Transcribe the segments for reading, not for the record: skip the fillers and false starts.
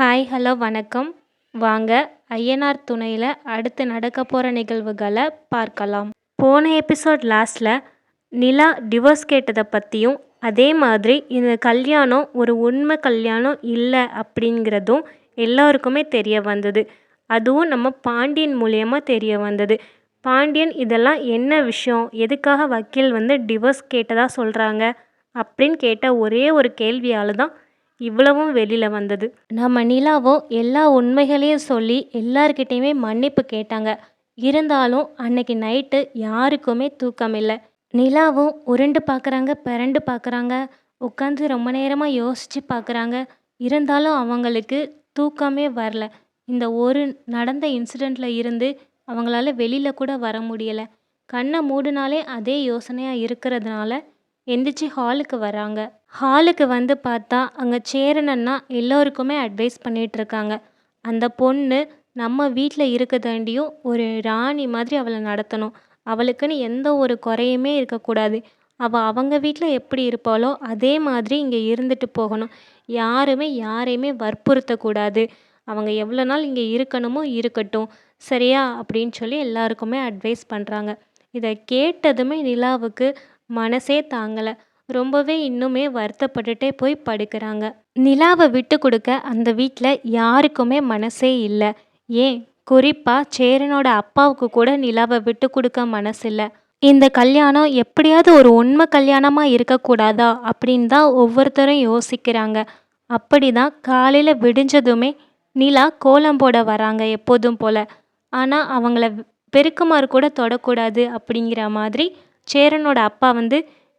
Hi hello வணக்கம். வாங்க ஐயனார் துணையில் அடுத்து நடக்க போகிற நிகழ்வுகளை பார்க்கலாம். போன எபிசோட் லாஸ்ட்டில் நிலா டிவோர்ஸ் கேட்டதை பற்றியும் அதே மாதிரி இந்த கல்யாணம் ஒரு உண்மை கல்யாணம் இல்லை அப்படிங்கிறதும் எல்லோருக்குமே தெரிய வந்தது. அதுவும் நம்ம பாண்டியன் மூலியமாக தெரிய வந்தது. பாண்டியன் இதெல்லாம் என்ன விஷயம், எதுக்காக வக்கீல் டிவோர்ஸ் கேட்டதாக சொல்கிறாங்க அப்படின்னு கேட்ட ஒரே ஒரு கேள்வியால் தான் இவ்வளவும் வெளியில் வந்தது. நம்ம நிலாவும் எல்லா உண்மைகளையும் சொல்லி எல்லார்கிட்டையுமே மன்னிப்பு கேட்டாங்க. இருந்தாலும் அன்னைக்கு நைட்டு யாருக்குமே தூக்கம் இல்லை. நிலாவும் உருண்டு பார்க்குறாங்க, பிறண்டு பார்க்குறாங்க, உட்காந்து ரொம்ப நேரமாக யோசித்து பார்க்குறாங்க. இருந்தாலும் அவங்களுக்கு தூக்கமே வரல. இந்த ஒரு நடந்த இன்சிடெண்ட்டில் இருந்து அவங்களால வெளியில் கூட வர முடியலை. கண்ணை மூடினாலே அதே யோசனையாக இருக்கிறதுனால எந்திரிச்சு ஹாலுக்கு வராங்க. ஹாலுக்கு பார்த்தா அங்கே சேரனன்னா எல்லோருக்குமே அட்வைஸ் பண்ணிகிட்ருக்காங்க. அந்த பொண்ணு நம்ம வீட்டில் இருக்கதாண்டியும் ஒரு ராணி மாதிரி அவளை நடத்தணும். அவளுக்குன்னு எந்த ஒரு குறையுமே இருக்கக்கூடாது. அவள் அவங்க வீட்டில் எப்படி இருப்பாளோ அதே மாதிரி இங்கே இருந்துட்டு போகணும். யாரையுமே வற்புறுத்தக்கூடாது. அவங்க எவ்வளோ நாள் இங்கே இருக்கணுமோ இருக்கட்டும், சரியா அப்படின்னு சொல்லி எல்லாருக்குமே அட்வைஸ் பண்ணுறாங்க. இதை கேட்டதுமே நிலாவுக்கு மனசே தாங்கலை. ரொம்பவே இன்னுமே வருத்தப்பட்டுட்டே போய் படுக்கிறாங்க. நிலாவை விட்டு கொடுக்க அந்த வீட்டில் யாருக்குமே மனசே இல்லை. ஏன் குறிப்பாக சேரனோட அப்பாவுக்கு கூட நிலாவை விட்டு கொடுக்க மனசு இல்லை. இந்த கல்யாணம் எப்படியாவது ஒரு உண்மை கல்யாணமாக இருக்கக்கூடாதா அப்படின்னு தான் ஒவ்வொருத்தரும் யோசிக்கிறாங்க. அப்படி தான் காலையில் விடிஞ்சதுமே நிலா கோலம் போட வராங்க எப்போதும் போல். ஆனால் அவங்கள பெருக்குமாறு கூட தொடக்கூடாது அப்படிங்கிற மாதிரி சேரனோட அப்பா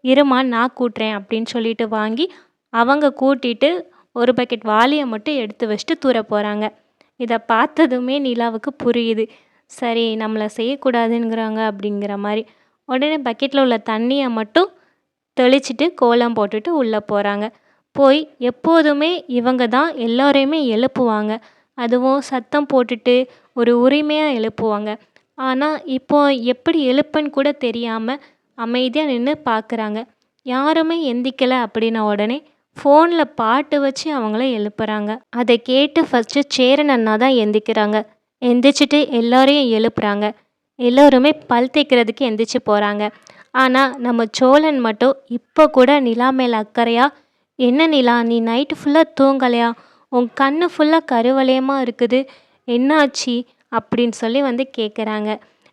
இருமா நான் கூட்டுறேன் அப்படின்னு சொல்லிட்டு வாங்கி அவங்க கூட்டிட்டு ஒரு பக்கெட் வாளியை மட்டும் எடுத்து வச்சுட்டு தூர போகிறாங்க. இதை பார்த்ததுமே நிலாவுக்கு புரியுது, சரி நம்மளை செய்யக்கூடாதுங்கிறாங்க அப்படிங்கிற மாதிரி. உடனே பக்கெட்டில் உள்ள தண்ணியை மட்டும் தெளிச்சிட்டு கோலம் போட்டுட்டு உள்ளே போகிறாங்க. போய் எப்போதுமே இவங்க தான் எல்லோரையுமே எழுப்புவாங்க. அதுவும் சத்தம் போட்டுட்டு ஒரு உரிமையாக எழுப்புவாங்க. ஆனால் இப்போ எப்படி எழுப்புன்னு கூட தெரியாமல் அமைதியாக நின்று பார்க்குறாங்க. யாருமே எந்திக்கலை அப்படின்ன உடனே ஃபோனில் பாட்டு வச்சு அவங்கள எழுப்புறாங்க. அதை கேட்டு ஃபஸ்ட்டு சேரன் அண்ணா தான் எந்திக்கிறாங்க. எந்திரிச்சிட்டு எல்லோரையும் எழுப்புறாங்க. எல்லோருமே பல் தேய்க்கிறதுக்கு எந்திரிச்சு போகிறாங்க. ஆனால் நம்ம சோழன் மட்டும் இப்போ கூட நிலா மேலே அக்கறையா, என்ன நிலா நீ நைட்டு ஃபுல்லாக தூங்கலையா, உன் கண்ணு ஃபுல்லாக கருவளையமாக இருக்குது, என்னாச்சு அப்படின்னு சொல்லி கேட்குறாங்க.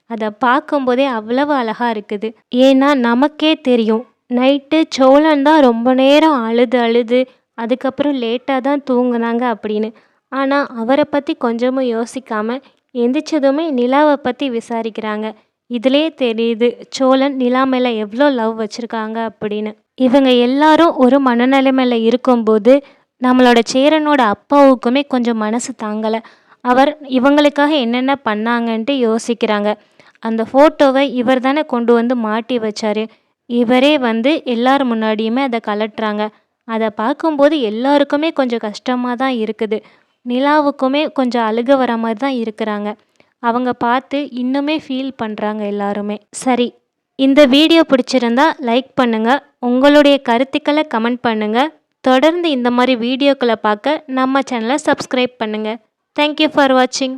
அதை பார்க்கும்போதே அவ்வளவு அழகாக இருக்குது. ஏன்னா நமக்கே தெரியும், நைட்டு சோழன் தான் ரொம்ப நேரம் அழுது அதுக்கப்புறம் லேட்டாக தான் தூங்குனாங்க அப்படின்னு. ஆனால் அவரை பற்றி கொஞ்சமும் யோசிக்காமல் எந்திரிச்சதுமே நிலாவை பற்றி விசாரிக்கிறாங்க. இதிலே தெரியுது சோழன் நிலா மேலே எவ்வளோ லவ் வச்சுருக்காங்க அப்படின்னு. இவங்க எல்லாரும் ஒரு மனநிலைமையில் இருக்கும்போது நம்மளோட சேரனோட அப்பாவுக்குமே கொஞ்சம் மனசு தாங்கலை. அவர் இவங்களுக்காக என்னென்ன பண்ணாங்கன்ட்டு யோசிக்கிறாங்க. அந்த ஃபோட்டோவை இவர் தானே கொண்டு மாட்டி வச்சார். இவரே எல்லார் முன்னாடியுமே அதை கலட்டுறாங்க. அதை பார்க்கும்போது எல்லாருக்குமே கொஞ்சம் கஷ்டமாக தான் இருக்குது. நிலாவுக்குமே கொஞ்சம் அழுக வர மாதிரி தான் இருக்கிறாங்க. அவங்க பார்த்து இன்னுமே ஃபீல் பண்ணுறாங்க எல்லாருமே. சரி, இந்த வீடியோ பிடிச்சிருந்தா லைக் பண்ணுங்கள், உங்களுடைய கருத்துக்களை கமெண்ட் பண்ணுங்கள். தொடர்ந்து இந்த மாதிரி வீடியோக்களை பார்க்க நம்ம சேனலை சப்ஸ்கிரைப் பண்ணுங்கள். தேங்க்யூ ஃபார் வாட்சிங்.